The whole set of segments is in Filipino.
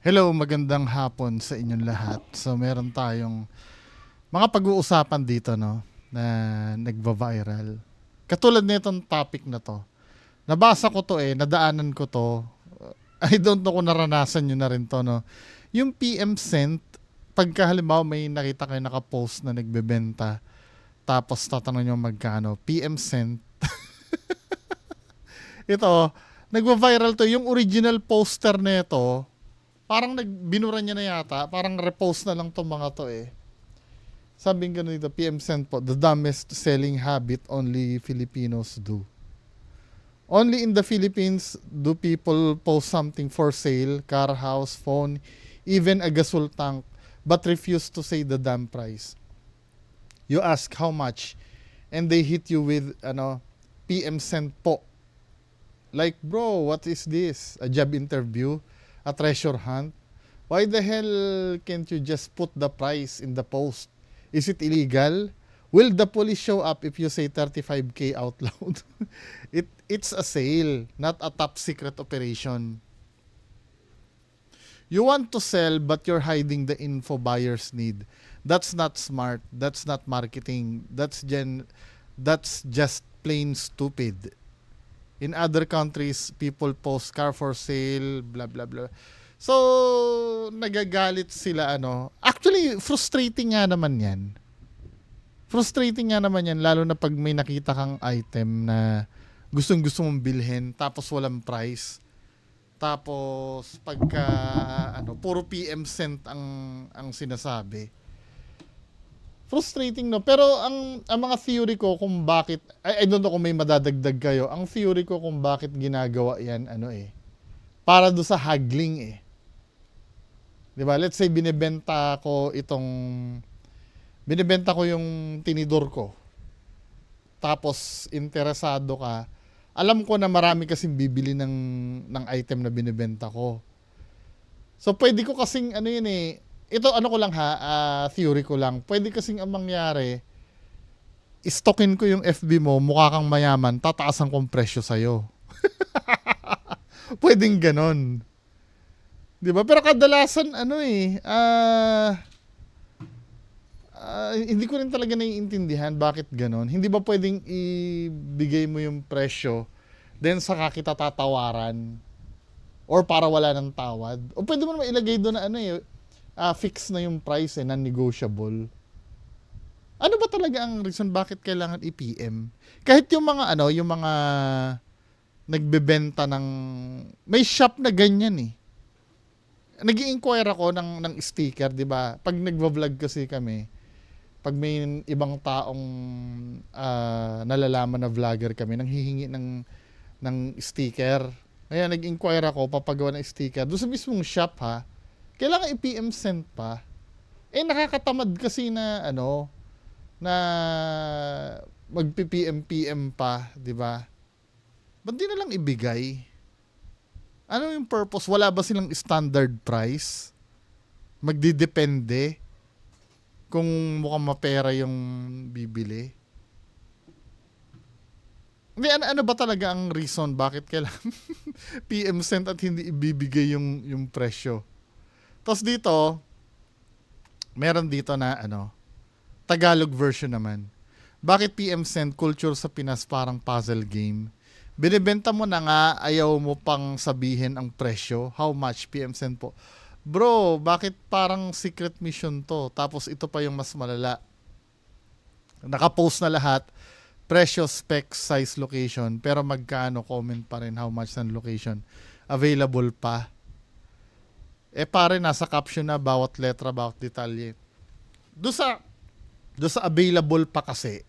Hello, magandang hapon sa inyong lahat. So meron tayong mga pag-uusapan dito no na nagva-viral. Katulad nitong topic na to. Nabasa ko to nadaanan ko to. I don't know kung naranasan nyo na rin to no. Yung PM sent, pagka halimbawa may nakita kayo naka-post na nagbebenta, tapos tatanong nyo magkano, PM sent. Ito, nagva-viral to. Yung original poster nito, parang binura niya na yata, parang repost na lang tong mga to Sabi nga dito, PM sent po, the dumbest selling habit only Filipinos do. Only in the Philippines do people post something for sale, car, house, phone, even a gasol tank, but refuse to say the damn price. You ask how much, and they hit you with, PM sent po. Like, bro, what is this? A job interview? A treasure hunt? Why the hell can't you just put the price in the post? Is it illegal? Will the police show up if you say 35K out loud? It's a sale, not a top secret operation. You want to sell but you're hiding the info buyers need. That's not smart. That's not marketing. That's just plain stupid. In other countries, people post car for sale, blah blah blah. So, nagagalit sila Actually, frustrating nga naman 'yan. Frustrating nga naman 'yan lalo na pag may nakita kang item na gustong-gusto mong bilhin tapos walang price. Tapos pagka puro PM sent ang sinasabi. Frustrating no, pero ang mga theory ko kung bakit I don't know kung may madadagdag kayo. Ang theory ko kung bakit ginagawa 'yan para do sa haggling 'Di ba? Let's say binebenta ko yung tinidor ko. Tapos interesado ka. Alam ko na marami kasing bibili ng item na binebenta ko. So pwede ko kasing ito ko lang theory ko lang. Pwede kasing ang mangyari, stockin ko yung FB mo, mukha kang mayaman, tataasan kong presyo sa'yo. Pwedeng ganon. 'Di ba? Pero kadalasan hindi ko rin talaga naiintindihan bakit ganon. Hindi ba pwedeng ibigay mo yung presyo, then saka kita tatawaran? Or para wala ng tawad? O pwede mo naman ilagay doon na fix na yung price non-negotiable. Ano ba talaga ang reason bakit kailangan i-PM? Kahit yung mga yung mga nagbebenta ng may shop na ganyan Nag-i-inquire ako ng sticker, 'di ba? Pag nagvo-vlog kasi kami, pag may ibang taong nalalaman na vlogger kami, nanghihingi ng sticker. Kaya nag-inquire ako, papagawa ng sticker. Doon sa mismong shop kailangan i-PM send pa. Nakakatamad kasi na na mag-PM pa, 'di ba? Ba't di na lang ibigay? Ano yung purpose? Wala ba silang standard price? Magdidepende kung mukhang mapera yung bibili. Hindi, ano ba talaga ang reason bakit kailangan PM send at hindi ibibigay yung presyo? Tapos dito, meron dito na Tagalog version naman. Bakit PM send culture sa Pinas parang puzzle game? Binibenta mo na nga, ayaw mo pang sabihin ang presyo. How much? PM send po. Bro, bakit parang secret mission to? Tapos ito pa yung mas malala. Nakapost na lahat. Presyo, specs, size, location. Pero magkano? Comment pa rin how much ng location. Available pa. Pare, nasa caption na bawat letra, bawat detalye. Doon sa available pa kasi,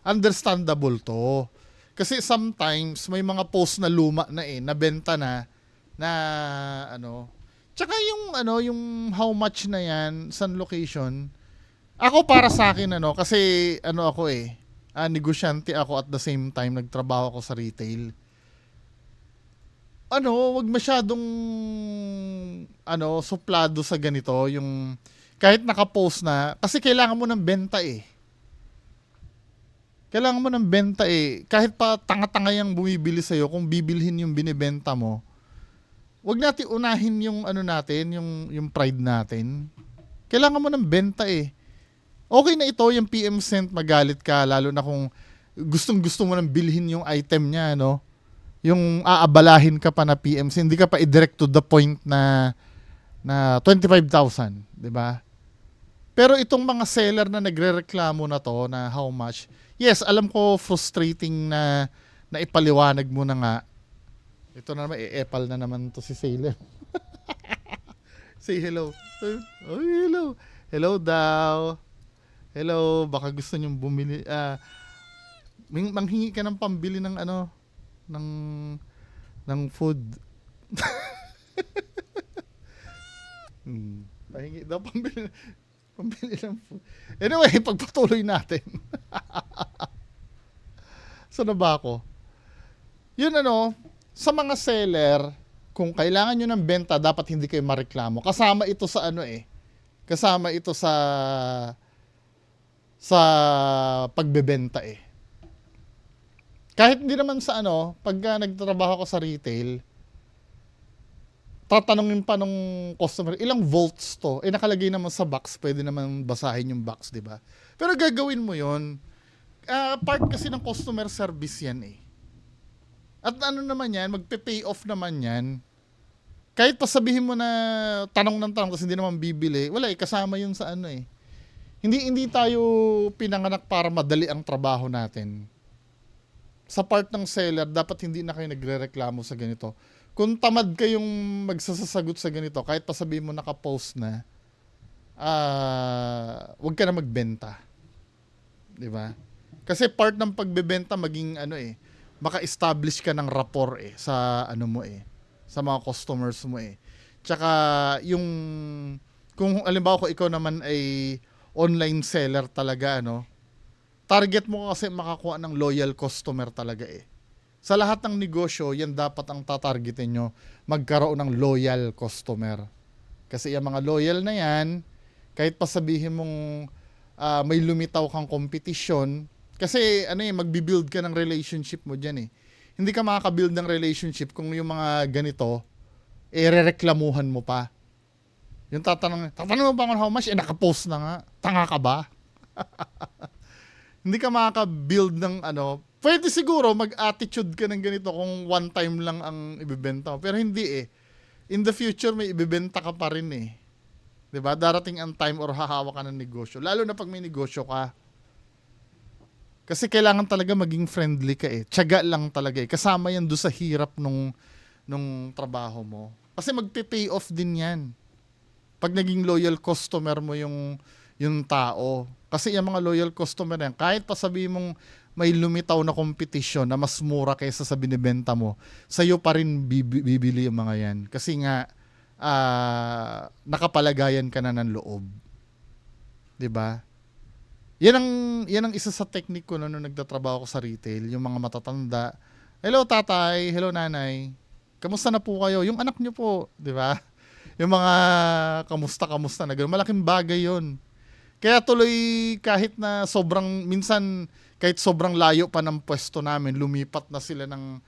understandable to. Kasi sometimes may mga post na luma na nabenta na Tsaka yung how much na yan, san location. Ako para sa akin kasi ako negosyante ako at the same time nagtrabaho ako sa retail. Wag masyadong suplado sa ganito yung kahit naka-post na kasi kailangan mo ng benta Kailangan mo ng benta Kahit pa tanga-tanga yung bumibili sa'yo, kung bibilhin yung binibenta mo, wag natin unahin yung ano natin, yung pride natin. Kailangan mo ng benta eh. Okay na ito, yung PM Cent, magalit ka, lalo na kung gustong-gusto mo nang bilhin yung item niya, no? Yung aabalahin ka pa na PM Cent, hindi ka pa i-direct to the point na 25,000, di ba? Pero itong mga seller na nagrereklamo na to, na how much, yes, alam ko frustrating na ipaliwanag mo na nga. Ito na naman, e-epal na naman to si seller. Say hello. Oh, hello. Hello daw. Hello, baka gusto nyong bumili. Manghingi ka ng pambili ng ano, ng food. Pahingi daw pambili ng food. Anyway, pagpatuloy natin. Saan na ba ako? Yun ano, sa mga seller, kung kailangan nyo ng benta, dapat hindi kayo mareklamo. Kasama ito sa ano eh. Kasama ito sa pagbebenta eh. Kahit hindi naman sa ano, pagka nagtatrabaho ko sa retail, tatanungin pa nung customer, ilang volts to? Eh nakalagay naman sa box, pwede naman basahin yung box, di ba? Pero gagawin mo yon. Part kasi ng customer service yan eh. At ano naman yan, magpe-pay off naman yan. Kahit pa sabihin mo na tanong ng tanong kasi hindi naman bibili, wala eh, kasama yun sa ano eh. Hindi tayo pinanganak para madali ang trabaho natin. Sa part ng seller, dapat hindi na kayo nagrereklamo sa ganito. Kung tamad kayong magsasagot sa ganito, kahit pa sabihin mo naka-post na, wag ka na magbenta. 'Di ba? Kasi part ng pagbebenta maging ano eh, maka-establish ka ng rapport eh sa ano mo eh, sa mga customers mo eh. Tsaka yung kung alimbawa ko ikaw naman ay online seller talaga ano, target mo kasi makakuha ng loyal customer talaga eh. Sa lahat ng negosyo, yan dapat ang tatargetin nyo, magkaroon ng loyal customer. Kasi yung mga loyal na yan, kahit pa sabihin mong may lumitaw kang kompetisyon, kasi ano eh, magbibuild ka ng relationship mo dyan eh. Hindi ka makakabuild ng relationship kung yung mga ganito, rereklamuhan mo pa. Yung tatanong mo ba kung how much? Nakapost na nga. Tanga ka ba? Hindi ka makaka-build ng ano. Pwede siguro mag-attitude ka ng ganito kung one time lang ang ibibenta mo. Pero hindi eh. In the future, may ibibenta ka pa rin eh. 'Di ba? Darating ang time or hahawa ka ng negosyo. Lalo na pag may negosyo ka. Kasi kailangan talaga maging friendly ka eh. Tiyaga lang talaga eh. Kasama yan doon sa hirap nung trabaho mo. Kasi magpe-pay off din yan. Pag naging loyal customer mo yung tao. Kasi yung mga loyal customer yan, kahit pa sabihin mong may lumitaw na kompetisyon na mas mura kaysa sa binibenta mo, sa'yo pa rin bibili yung mga yan. Kasi nga, nakapalagayan ka na ng loob. 'Di ba? Yan ang isa sa technique ko nung nagtatrabaho ko sa retail, yung mga matatanda. Hello tatay, hello nanay. Kamusta na po kayo? Yung anak niyo po, 'di ba? Yung mga kamusta na gano'n. Malaking bagay 'yon. Kaya tuloy kahit na minsan kahit sobrang layo pa ng pwesto namin, lumipat na sila ng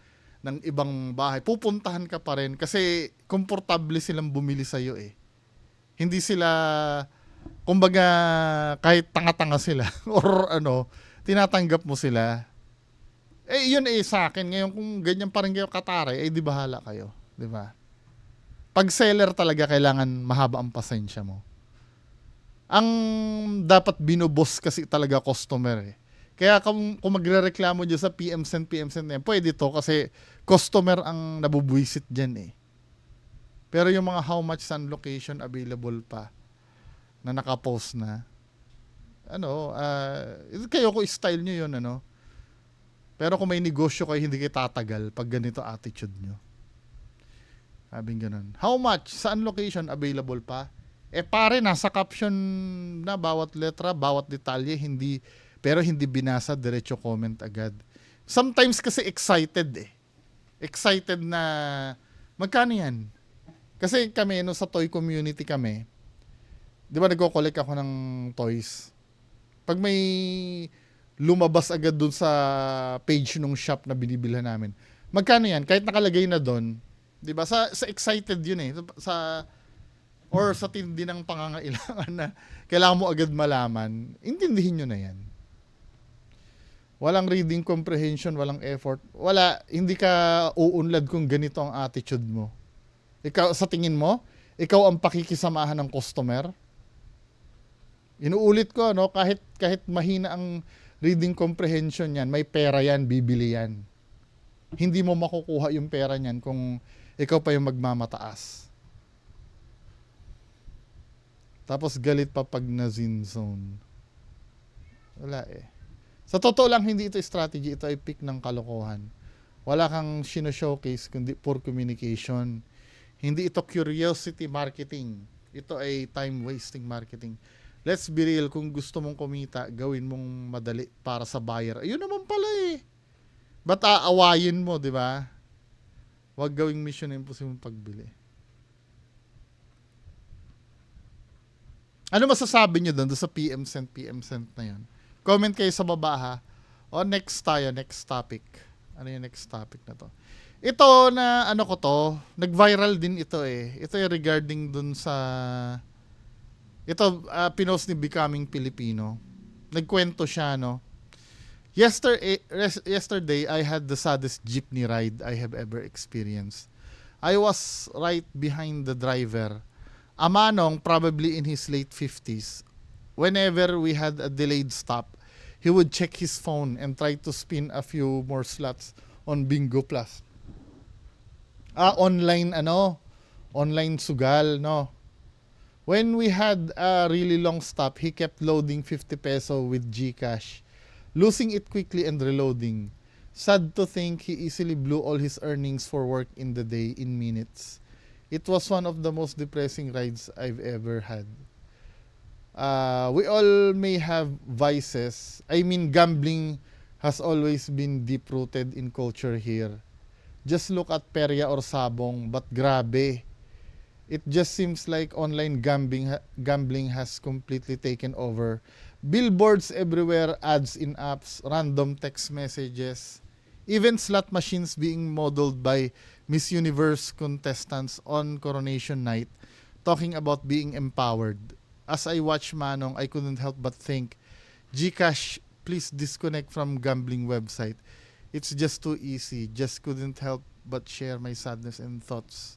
ibang bahay. Pupuntahan ka pa rin kasi komportable silang bumili sa iyo eh. Hindi sila kumbaga kahit tanga-tanga sila or ano, tinatanggap mo sila. Eh yun eh sa akin ngayon kung ganyan pa rin kayo katare, eh di bahala kayo, di ba? Pag seller talaga kailangan mahaba ang pasensya mo. Ang dapat binubos kasi talaga customer eh. Kaya kung magrereklamo dyan sa PM Cent na yan, pwede to kasi customer ang nabubwisit dyan eh. Pero yung mga how much sun location available pa na nakapost na, kayo ko style nyo yun, ano. Pero kung may negosyo kayo, hindi kayo tatagal pag ganito attitude nyo. Sabing ganun. How much? Saan location available pa? Eh pare, nasa caption na bawat letra, bawat detalye, pero hindi binasa, diretso comment agad. Sometimes kasi excited eh. Excited na, magkano yan? Kasi kami, sa toy community kami, di ba nagko-collect ako ng toys? Pag may lumabas agad dun sa page nung shop na binibilhan namin, magkano yan? Kahit nakalagay na dun, 'Di ba? Sa excited 'yun eh. Sa or sa tindi ng pangangailangan na kailangan mo agad malaman, intindihin nyo na yan. Walang reading comprehension, walang effort. Wala, hindi ka uunlad kung ganito ang attitude mo. Ikaw, sa tingin mo, ikaw ang pakikisamahan ng customer. Inuulit ko, no, kahit mahina ang reading comprehension yan, may pera yan, bibili yan. Hindi mo makukuha yung pera niyan kung ikaw pa yung magmamataas. Tapos galit pa pag na-zin zone. Wala eh. Sa totoo lang, hindi ito strategy. Ito ay pick ng kalokohan. Wala kang showcase kundi poor communication. Hindi ito curiosity marketing. Ito ay time-wasting marketing. Let's be real. Kung gusto mong kumita, gawin mong madali para sa buyer. Ayun naman pala eh. Ba't aawayin mo, di ba? Huwag gawing mission impossible pagbili. Ano masasabi nyo doon sa PM Sent na yun? Comment kayo sa baba ha. O next topic. Ano yung next topic na to? Ito na ano ko to, nag-viral din ito eh. Ito yung regarding dun sa, ito pinost ni Becoming Filipino. Nagkwento siya no. Yesterday, I had the saddest jeepney ride I have ever experienced. I was right behind the driver. A manong, probably in his late 50s, whenever we had a delayed stop, he would check his phone and try to spin a few more slots on Bingo Plus. Online sugal, no? When we had a really long stop, he kept loading 50 peso with GCash, losing it quickly and reloading. Sad to think he easily blew all his earnings for work in the day in minutes. It was one of the most depressing rides I've ever had. We all may have vices. I mean, gambling has always been deep-rooted in culture here. Just look at Perya or Sabong, but grabe. It just seems like online gambling has completely taken over. Billboards everywhere, ads in apps, random text messages, even slot machines being modeled by Miss Universe contestants on Coronation Night talking about being empowered. As I watch Manong, I couldn't help but think, GCash, please disconnect from gambling website. It's just too easy. Just couldn't help but share my sadness and thoughts.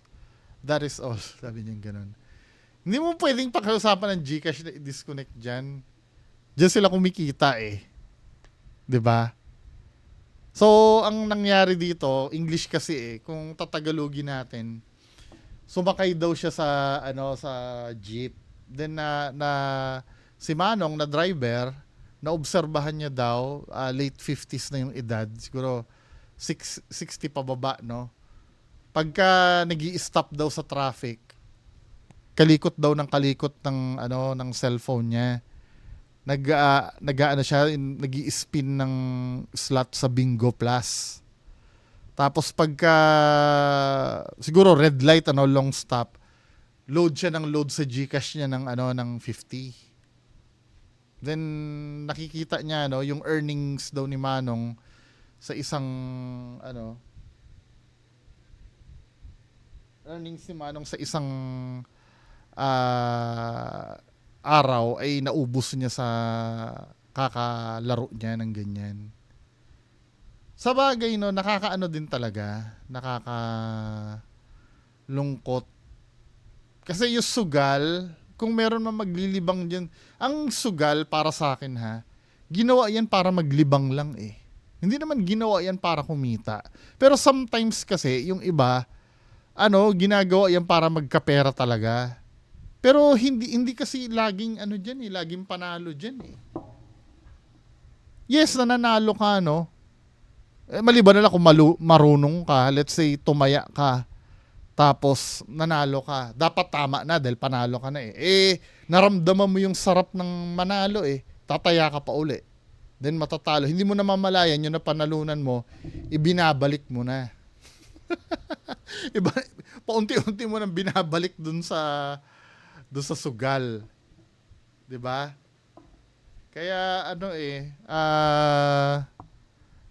That is all. Sabi niya ganun. Hindi mo pwedeng pakiusapan ng GCash na i-disconnect dyan. Diyan sila kumikita eh. 'Di ba? So, ang nangyari dito, English kasi eh, kung tatagalogin natin, sumakay daw siya sa sa jeep. Then si Manong na driver, naobserbahan niya daw, late 50s na yung edad, siguro 60 pababa, no? Pagka nag-i-stop daw sa traffic, kalikot daw ng ng cellphone niya. Nag-i-spin ng slot sa Bingo Plus. Tapos pagka siguro red light long stop, load sa GCash niya ng 50. Then nakikita niya yung earnings daw ni Manong sa isang araw ay naubos niya sa kakalaro niya ng ganyan. Sa bagay nakakaano din talaga, nakakalungkot. Kasi yung sugal, kung meron man maglilibang diyan, ang sugal para sa akin ginawa yan para maglibang lang eh. Hindi naman ginawa yan para kumita. Pero sometimes kasi yung iba, ginagawa yan para magkapera talaga. Pero hindi kasi laging diyan eh, laging panalo diyan eh. Yes, nananalo ka maliban na lang kung marunong ka, let's say tumaya ka, tapos nanalo ka. Dapat tama na dahil panalo ka na eh. Naramdaman mo yung sarap ng manalo eh. Tataya ka pa uli. Then matatalo. Hindi mo na mamalayan yung napanalunan mo, ibinabalik mo na. Paunti-unti mo nang binabalik dun sa sugal. 'Di ba? Kaya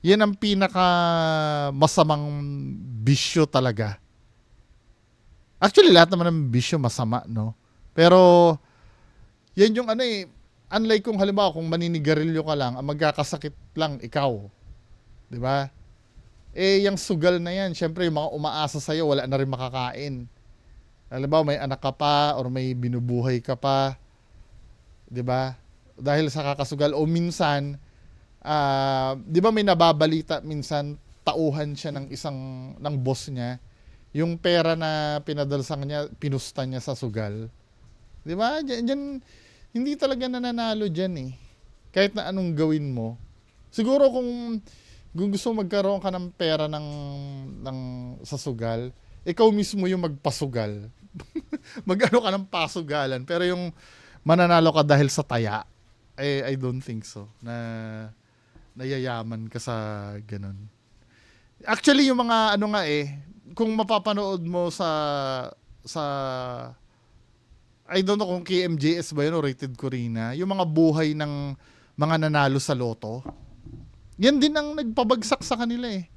yan ang pinaka masamang bisyo talaga Actually, lahat naman ng bisyo masama, no? Pero, yan yung ano eh, unlike kung halimbawa, kung maninigarilyo ka lang, ang magkakasakit lang ikaw. Di ba? Eh, yung sugal na yan, syempre yung mga umaasa sa'yo, wala na rin makakain. Halimbawa, may anak ka pa, or may binubuhay ka pa. Di ba? Dahil sa kakasugal, o minsan, di ba may nababalita minsan, tauhan siya ng boss niya, yung pera na pinadalsan niya, pinusta niya sa sugal. Di ba? Diyan, hindi talaga nananalo dyan eh. Kahit na anong gawin mo. Siguro kung gusto magkaroon ka ng pera sa sugal, ikaw mismo yung magpasugal. Mag-ano ka ng pasugalan. Pero yung mananalo ka dahil sa taya, I don't think so. Na nayayaman ka sa ganun. Actually, yung mga ano nga eh, kung mapapanood mo sa I don't know kung KMJS ba yun o Rated Corina, yung mga buhay ng mga nanalo sa loto, yan din ang nagpabagsak sa kanila eh.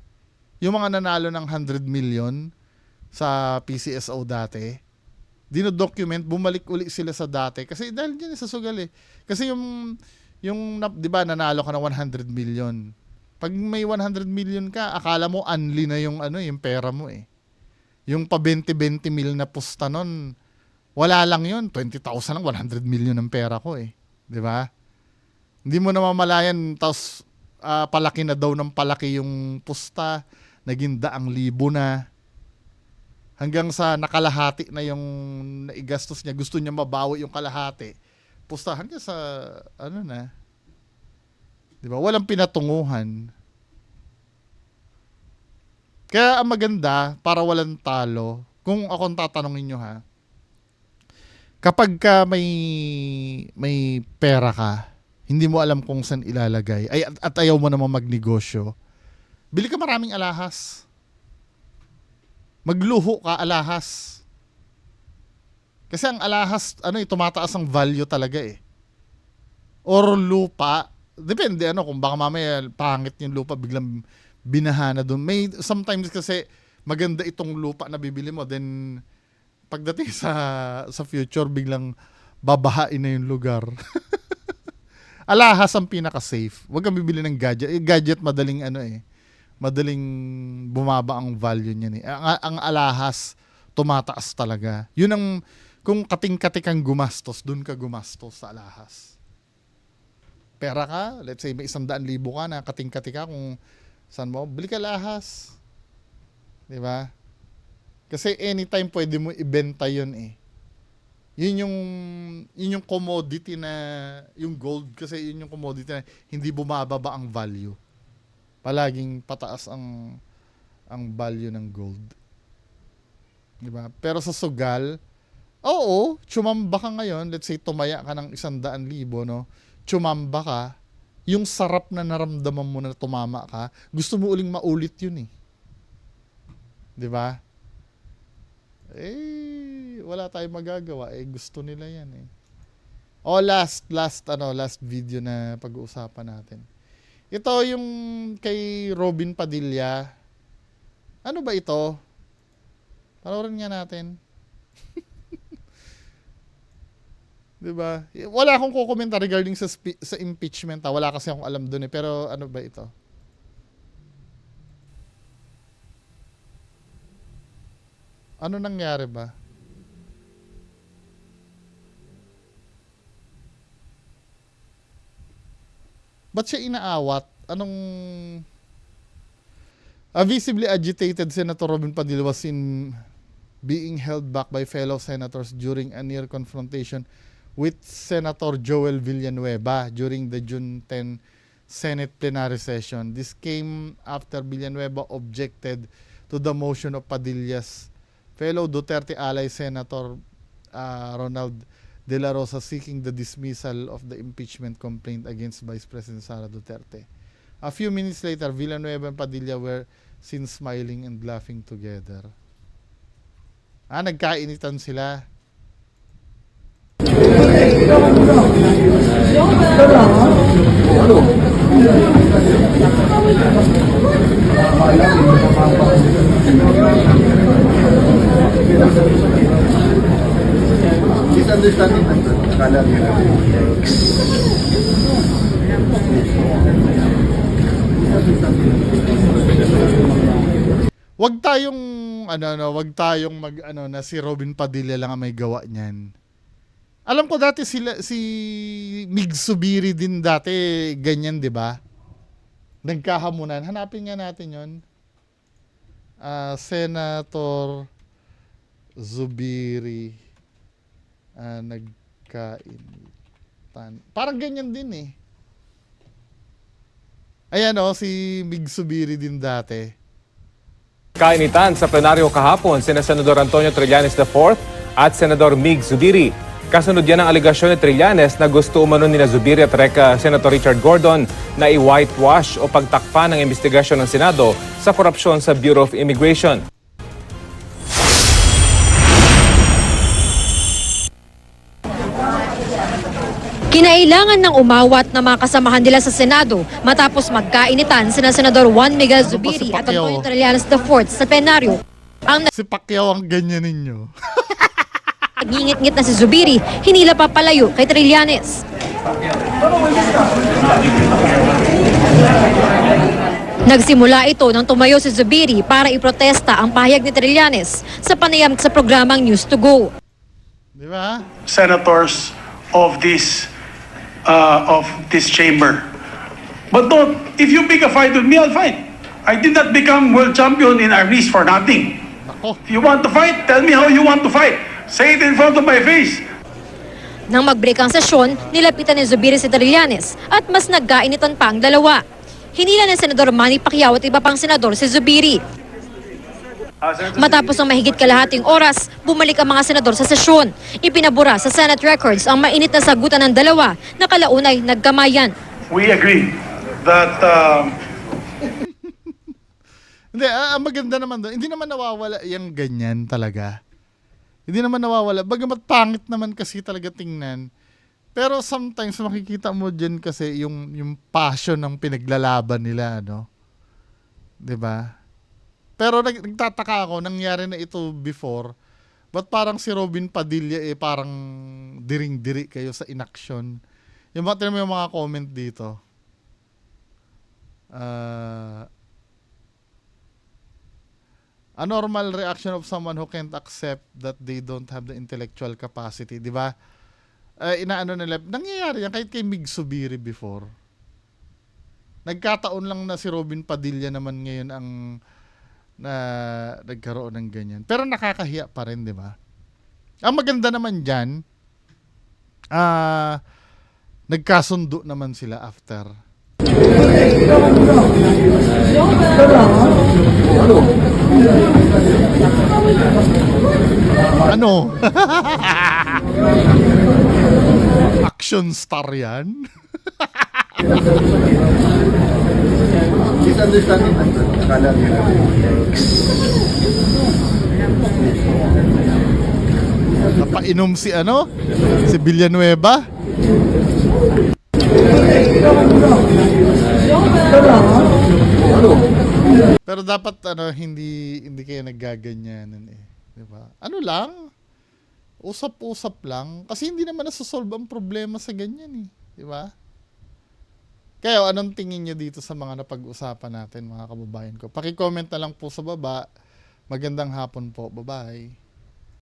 Yung mga nanalo ng 100 million sa PCSO dati, dino-document, bumalik uli sila sa dati. Kasi dahil dyan sa sugal eh. Kasi yung di ba, nanalo ka ng 100 million. Pag may 100 million ka, akala mo unli na yung pera mo eh. Yung pa 20-20 mil na pusta nun, wala lang yun. 20,000 lang, 100 million ang pera ko eh. Di ba? Hindi mo namamalayan, tapos palaki na daw ng palaki yung pusta, naging 100,000 na. Hanggang sa nakalahati na yung naigastos niya, gusto niya mabawi yung kalahati. Pusta hanggang sa, di ba? Walang pinatunguhan. Kaya ang maganda, para walang talo, kung akong tatanungin nyo ha, kapag ka may pera ka, hindi mo alam kung saan ilalagay, at ayaw mo naman magnegosyo, bili ka maraming alahas. Magluho ka alahas. Kasi ang alahas, tumataas ang value talaga eh. Or lupa, depende kung baka mamaya pangit yung lupa, biglang binaha na doon. May sometimes kasi maganda itong lupa na bibili mo, then pagdating sa future, biglang babahain na yung lugar. Alahas ang pinaka-safe. Huwag kang bibili ng gadget. Gadget madaling madaling bumaba ang value niya. Ang alahas, tumataas talaga. Yun ang, kung kating-katik kang gumastos, dun ka gumastos sa alahas. Pera ka, let's say may 100,000 ka na, kating-katik ka, kung saan mo, bili ka alahas. Di ba? Kasi anytime pwede mo ibenta yun eh. Yun yung commodity na, yung gold, kasi yun yung commodity na hindi bumababa ang value. Palaging pataas ang value ng gold. Diba? Pero sa sugal, oo, tsumamba ka ngayon, let's say tumaya ka ng 100,000, no? Tsumamba ka, yung sarap na naramdaman mo na tumama ka, gusto mo uling maulit yun eh. Diba? Wala tayong magagawa, gusto nila yan eh. Last video na pag-uusapan natin. Ito yung kay Robin Padilla. Ano ba ito? Panoorin nga natin. Diba? Wala akong kukomenta regarding sa impeachment. Wala kasi akong alam dun eh. Pero ano ba ito? Ano nangyari ba? Ba't siya inaawat? Anong... A visibly agitated Senator Robin Padilla was seen being held back by fellow senators during a near confrontation with Senator Joel Villanueva during the June 10 Senate plenary session. This came after Villanueva objected to the motion of Padilla's fellow Duterte ally Senator Ronald De La Rosa seeking the dismissal of the impeachment complaint against Vice President Sara Duterte. A few minutes later, Villanueva and Padilla were seen smiling and laughing together. Nagkainitan sila. Misunderstanding lang doon. Akala nila. Wag tayong na si Robin Padilla lang ang may gawa niyan. Alam ko dati si Mig Zubiri din dati ganyan, 'di ba? Nagkahamunan. Hanapin nga natin 'yon. Senator Zubiri nagkainitan. Parang ganyan din eh. Ayan si Mig Zubiri din dati. Kainitan sa plenaryo kahapon sina Senador Antonio Trillanes IV at Senador Mig Zubiri. Kasunod yan ang aligasyon ni Trillanes na gusto umano nina Zubiri at Senator Richard Gordon na i-whitewash o pagtakpan ng investigasyon ng Senado sa korupsyon sa Bureau of Immigration. Kinailangan ng umawat na mga kasamahan nila sa Senado matapos magkainitan sina Senador Juan Miguel Zubiri at Antonio Trillanes IV sa plenaryo. Ang Si Pacquiao ang ganyan ninyo. nagingit-ngit na si Zubiri, hinila pa palayo kay Trillanes. Nagsimula ito nang tumayo si Zubiri para iprotesta ang pahayag ni Trillanes sa panayam sa programang News to Go. Di ba? Senators of this chamber. But don't, if you pick a fight with me, I'll fight. I did not become world champion in arnis for nothing. Nako. If you want to fight, tell me how you want to fight. Say it in front of my face. Nang mag-break ang sesyon, nilapitan ni Zubiri si Trillanes at mas nagkainitan pa ang dalawa. Hinila ng Senador Manny Pacquiao at iba pang senador si Zubiri. Matapos ang mahigit kalahating oras, bumalik ang mga senador sa sesyon. Ipinabura sa Senate records ang mainit na sagutan ng dalawa na kalaunay nagkamayan. We agree that Hindi, ang maganda naman doon, hindi naman nawawala yung ganyan talaga. Hindi naman nawawala. Bagamat pangit naman kasi talaga tingnan. Pero sometimes makikita mo dyan kasi yung passion ng pinaglalaban nila, no? 'Di ba? Pero nagtataka ako, nangyari na ito before. Ba't parang si Robin Padilla parang diring-diri kayo sa inaction? Yung mga comment dito. A normal reaction of someone who can't accept that they don't have the intellectual capacity, di ba? Inaano nila, nangyayari yan kahit kay Mig Zubiri before. Nagkataon lang na si Robin Padilla naman ngayon ang nagkaroon ng ganyan. Pero nakakahiya pa rin, di ba? Ang maganda naman dyan, nagkasundo naman sila after. Ano? Action star yan? Misunderstanding lang doon. Akala nila. Napainom si si Villanueva? Pero dapat hindi kayo naggaganyanan eh, 'di ba? Ano lang? Usap-usap lang kasi hindi naman nasosolve ang problema sa ganyan eh, 'di ba? Kayo, anong tingin niyo dito sa mga napag-usapan natin, mga kababayan ko? Paki-comment na lang po sa baba. Magandang hapon po. Bye-bye.